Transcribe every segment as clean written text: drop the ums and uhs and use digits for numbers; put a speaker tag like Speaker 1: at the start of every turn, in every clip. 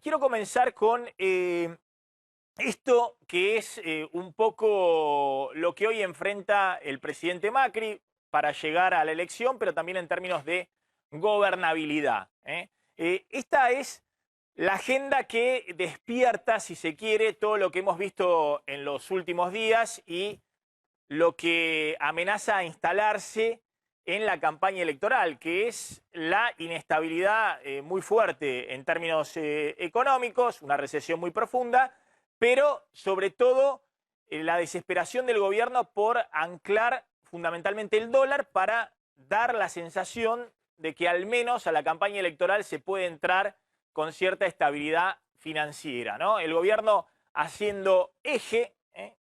Speaker 1: quiero comenzar con esto que es un poco lo que hoy enfrenta el presidente Macri para llegar a la elección, pero también en términos de gobernabilidad. Esta es la agenda que despierta, si se quiere, todo lo que hemos visto en los últimos días y lo que amenaza a instalarse en la campaña electoral, que es la inestabilidad muy fuerte en términos económicos, una recesión muy profunda, pero sobre todo la desesperación del gobierno por anclar fundamentalmente el dólar para dar la sensación de que al menos a la campaña electoral se puede entrar con cierta estabilidad financiera, ¿no? El gobierno haciendo eje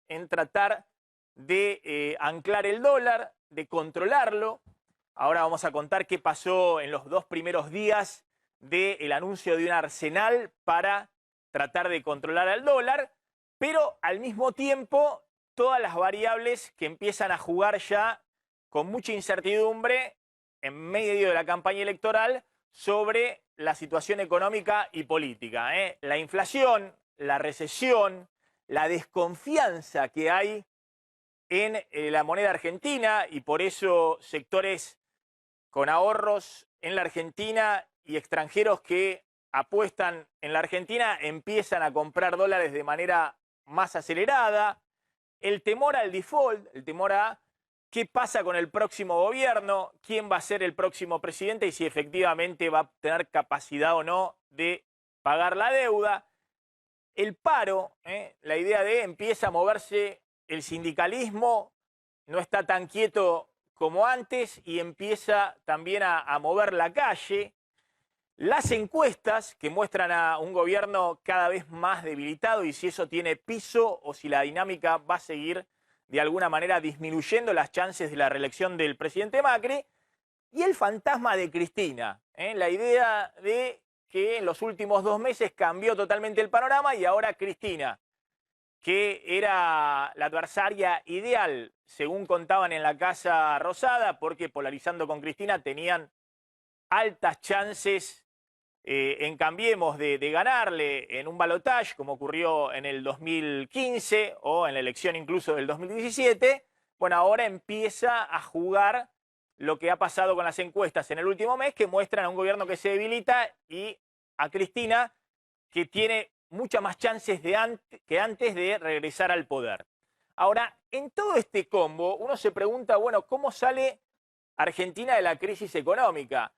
Speaker 1: en tratar de anclar el dólar, de controlarlo. Ahora vamos a contar qué pasó en los 2 primeros días del anuncio de un arsenal para tratar de controlar al dólar, pero al mismo tiempo todas las variables que empiezan a jugar ya con mucha incertidumbre en medio de la campaña electoral sobre la situación económica y política. La inflación, la recesión, la desconfianza que hay en la moneda argentina y por eso sectores con ahorros en la Argentina y extranjeros que apuestan en la Argentina empiezan a comprar dólares de manera más acelerada. El temor al default, el temor a qué pasa con el próximo gobierno, quién va a ser el próximo presidente y si efectivamente va a tener capacidad o no de pagar la deuda. El paro, la idea de empieza a moverse el sindicalismo, no está tan quieto como antes y empieza también a mover la calle. Las encuestas que muestran a un gobierno cada vez más debilitado y si eso tiene piso o si la dinámica va a seguir de alguna manera disminuyendo las chances de la reelección del presidente Macri. Y el fantasma de Cristina, la idea de que en los últimos 2 meses cambió totalmente el panorama y ahora Cristina, que era la adversaria ideal, según contaban en la Casa Rosada, porque polarizando con Cristina tenían altas chances en Cambiemos de ganarle en un balotaje, como ocurrió en el 2015 o en la elección incluso del 2017. Bueno, ahora empieza a jugar lo que ha pasado con las encuestas en el último mes, que muestran a un gobierno que se debilita y a Cristina que tiene muchas más chances que antes de regresar al poder. Ahora, en todo este combo, uno se pregunta, bueno, ¿cómo sale Argentina de la crisis económica?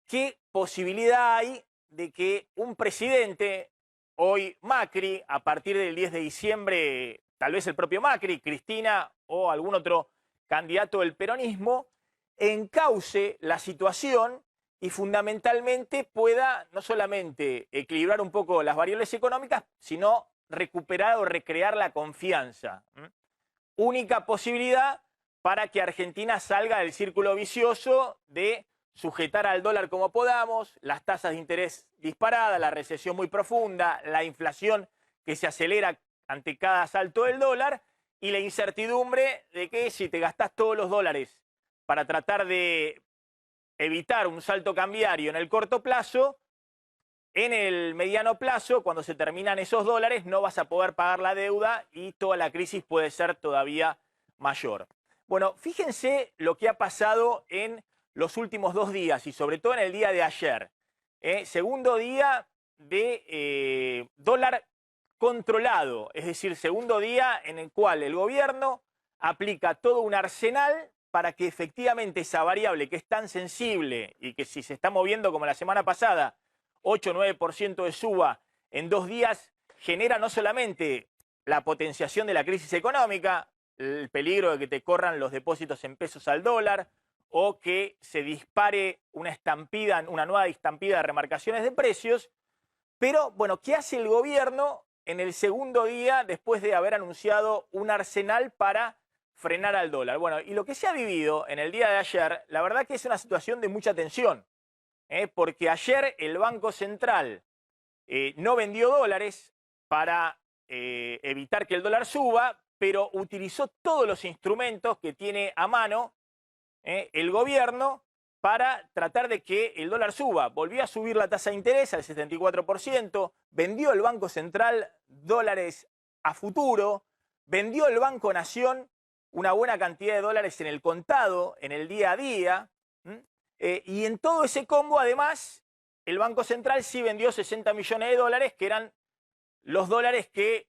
Speaker 1: ¿Qué posibilidad hay de que un presidente, hoy Macri, a partir del 10 de diciembre, tal vez el propio Macri, Cristina o algún otro candidato del peronismo, encauce la situación y fundamentalmente pueda no solamente equilibrar un poco las variables económicas, sino recuperar o recrear la confianza? Única posibilidad para que Argentina salga del círculo vicioso de sujetar al dólar como podamos, las tasas de interés disparadas, la recesión muy profunda, la inflación que se acelera ante cada salto del dólar y la incertidumbre de que si te gastás todos los dólares para tratar de evitar un salto cambiario en el corto plazo, en el mediano plazo, cuando se terminan esos dólares, no vas a poder pagar la deuda y toda la crisis puede ser todavía mayor. Bueno, fíjense lo que ha pasado en los últimos 2 días y sobre todo en el día de ayer. Segundo día de dólar controlado, es decir, segundo día en el cual el gobierno aplica todo un arsenal para que efectivamente esa variable que es tan sensible y que si se está moviendo como la semana pasada, 8 o 9% de suba en 2 días, genera no solamente la potenciación de la crisis económica, el peligro de que te corran los depósitos en pesos al dólar o que se dispare una estampida, una nueva estampida de remarcaciones de precios, pero bueno, ¿qué hace el gobierno en el segundo día después de haber anunciado un arsenal para frenar al dólar? Bueno, y lo que se ha vivido en el día de ayer, la verdad que es una situación de mucha tensión. Porque ayer el Banco Central no vendió dólares para evitar que el dólar suba, pero utilizó todos los instrumentos que tiene a mano el gobierno para tratar de que el dólar suba. Volvió a subir la tasa de interés al 74%, vendió el Banco Central dólares a futuro, vendió el Banco Nación una buena cantidad de dólares en el contado, en el día a día, y en todo ese combo, además, el Banco Central sí vendió 60 millones de dólares, que eran los dólares que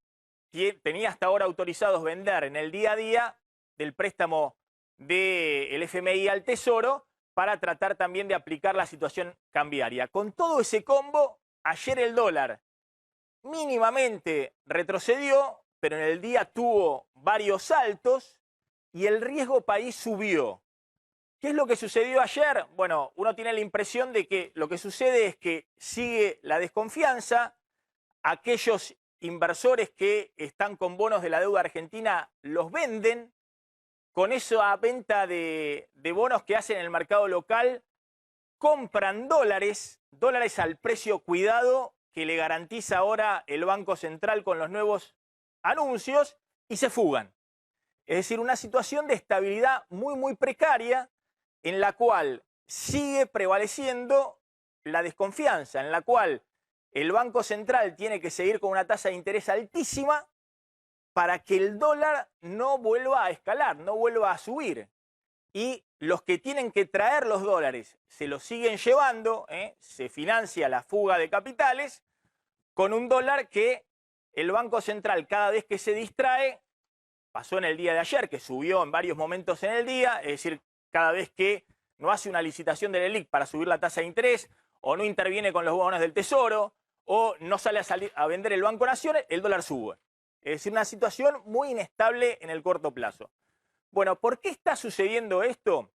Speaker 1: tenía hasta ahora autorizados vender en el día a día del préstamo del FMI al Tesoro, para tratar también de aplicar la situación cambiaria. Con todo ese combo, ayer el dólar mínimamente retrocedió, pero en el día tuvo varios saltos y el riesgo país subió. ¿Qué es lo que sucedió ayer? Bueno, uno tiene la impresión de que lo que sucede es que sigue la desconfianza, aquellos inversores que están con bonos de la deuda argentina los venden, con esa venta de bonos que hacen en el mercado local, compran dólares al precio cuidado que le garantiza ahora el Banco Central con los nuevos anuncios y se fugan. Es decir, una situación de estabilidad muy, muy precaria en la cual sigue prevaleciendo la desconfianza, en la cual el Banco Central tiene que seguir con una tasa de interés altísima para que el dólar no vuelva a escalar, no vuelva a subir. Y los que tienen que traer los dólares se los siguen llevando, se financia la fuga de capitales con un dólar que el Banco Central cada vez que se distrae, pasó en el día de ayer, que subió en varios momentos en el día, es decir, cada vez que no hace una licitación del ELIC para subir la tasa de interés, o no interviene con los bonos del Tesoro, o no sale a vender el Banco Nación, el dólar sube. Es decir, una situación muy inestable en el corto plazo. Bueno, ¿por qué está sucediendo esto?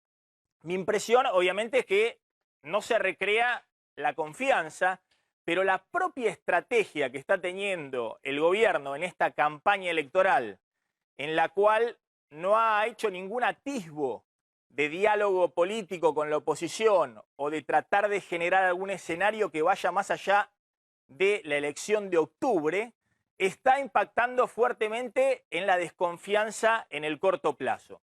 Speaker 1: Mi impresión, obviamente, es que no se recrea la confianza, pero la propia estrategia que está teniendo el gobierno en esta campaña electoral, en la cual no ha hecho ningún atisbo de diálogo político con la oposición o de tratar de generar algún escenario que vaya más allá de la elección de octubre, está impactando fuertemente en la desconfianza en el corto plazo.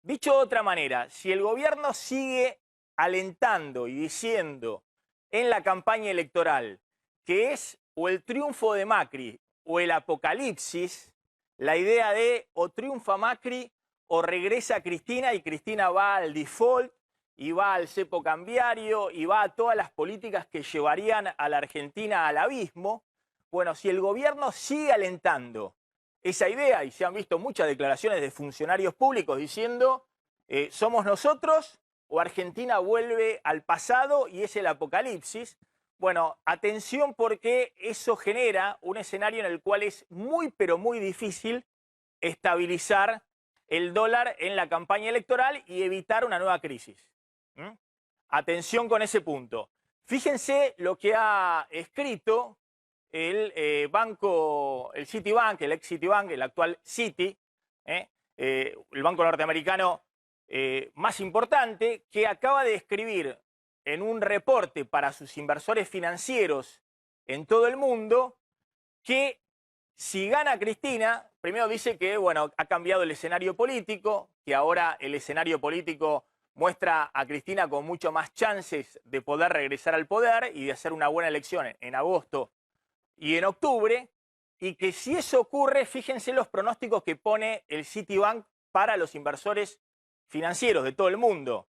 Speaker 1: Dicho de otra manera, si el gobierno sigue alentando y diciendo en la campaña electoral que es o el triunfo de Macri o el apocalipsis, la idea de o triunfa Macri o regresa Cristina y Cristina va al default y va al cepo cambiario y va a todas las políticas que llevarían a la Argentina al abismo. Bueno, si el gobierno sigue alentando esa idea, y se han visto muchas declaraciones de funcionarios públicos diciendo somos nosotros o Argentina vuelve al pasado y es el apocalipsis, bueno, atención, porque eso genera un escenario en el cual es muy pero muy difícil estabilizar el dólar en la campaña electoral y evitar una nueva crisis. Atención con ese punto. Fíjense lo que ha escrito el banco, el Citibank, el ex Citibank, el actual Citi, el banco norteamericano más importante, que acaba de escribir en un reporte para sus inversores financieros en todo el mundo que si gana Cristina, primero dice que bueno, ha cambiado el escenario político, que ahora el escenario político muestra a Cristina con mucho más chances de poder regresar al poder y de hacer una buena elección en agosto y en octubre, y que si eso ocurre, fíjense los pronósticos que pone el Citibank para los inversores financieros de todo el mundo,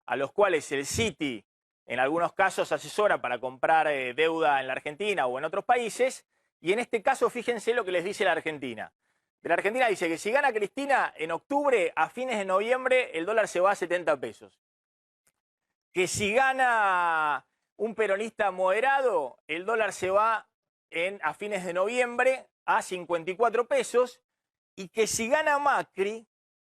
Speaker 1: a los cuales el Citi en algunos casos asesora para comprar deuda en la Argentina o en otros países, y en este caso fíjense lo que les dice la Argentina. De la Argentina dice que si gana Cristina en octubre, a fines de noviembre el dólar se va a 70 pesos. Que si gana un peronista moderado, el dólar se va a fines de noviembre a 54 pesos, y que si gana Macri,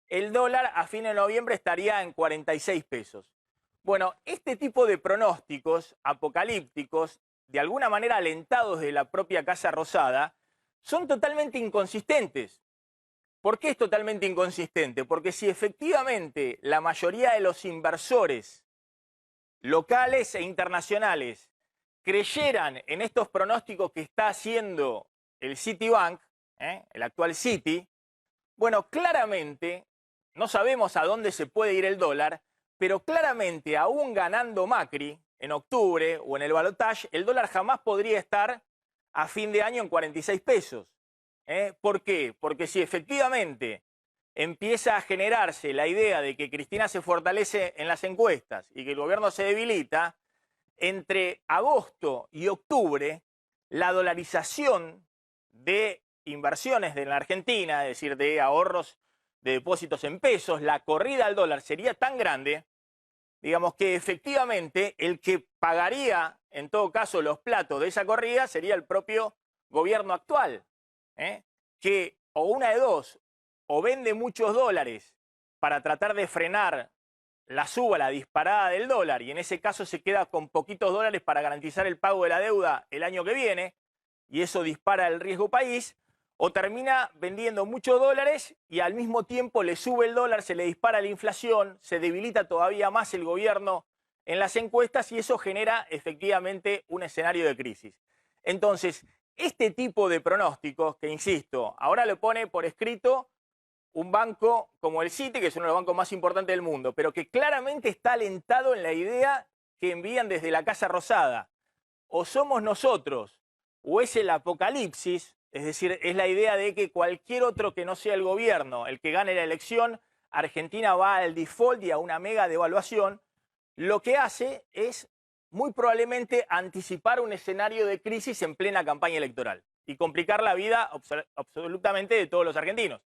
Speaker 1: el dólar a fines de noviembre estaría en 46 pesos. Bueno, este tipo de pronósticos apocalípticos, de alguna manera alentados de la propia Casa Rosada, son totalmente inconsistentes. ¿Por qué es totalmente inconsistente? Porque si efectivamente la mayoría de los inversores locales e internacionales creyeran en estos pronósticos que está haciendo el Citibank, el actual Citi, bueno, claramente no sabemos a dónde se puede ir el dólar, pero claramente, aún ganando Macri en octubre o en el balotaje, el dólar jamás podría estar a fin de año en 46 pesos. ¿Por qué? Porque si efectivamente empieza a generarse la idea de que Cristina se fortalece en las encuestas y que el gobierno se debilita, entre agosto y octubre, la dolarización de inversiones de la Argentina, es decir, de ahorros de depósitos en pesos, la corrida al dólar sería tan grande, digamos que efectivamente el que pagaría en todo caso los platos de esa corrida sería el propio gobierno actual, que o una de dos, o vende muchos dólares para tratar de frenar la suba, la disparada del dólar, y en ese caso se queda con poquitos dólares para garantizar el pago de la deuda el año que viene, y eso dispara el riesgo país, o termina vendiendo muchos dólares y al mismo tiempo le sube el dólar, se le dispara la inflación, se debilita todavía más el gobierno en las encuestas y eso genera efectivamente un escenario de crisis. Entonces, este tipo de pronósticos, que insisto, ahora lo pone por escrito un banco como el Citi, que es uno de los bancos más importantes del mundo, pero que claramente está alentado en la idea que envían desde la Casa Rosada. O somos nosotros, o es el apocalipsis, es decir, es la idea de que cualquier otro que no sea el gobierno, el que gane la elección, Argentina va al default y a una mega devaluación, lo que hace es muy probablemente anticipar un escenario de crisis en plena campaña electoral y complicar la vida absolutamente de todos los argentinos.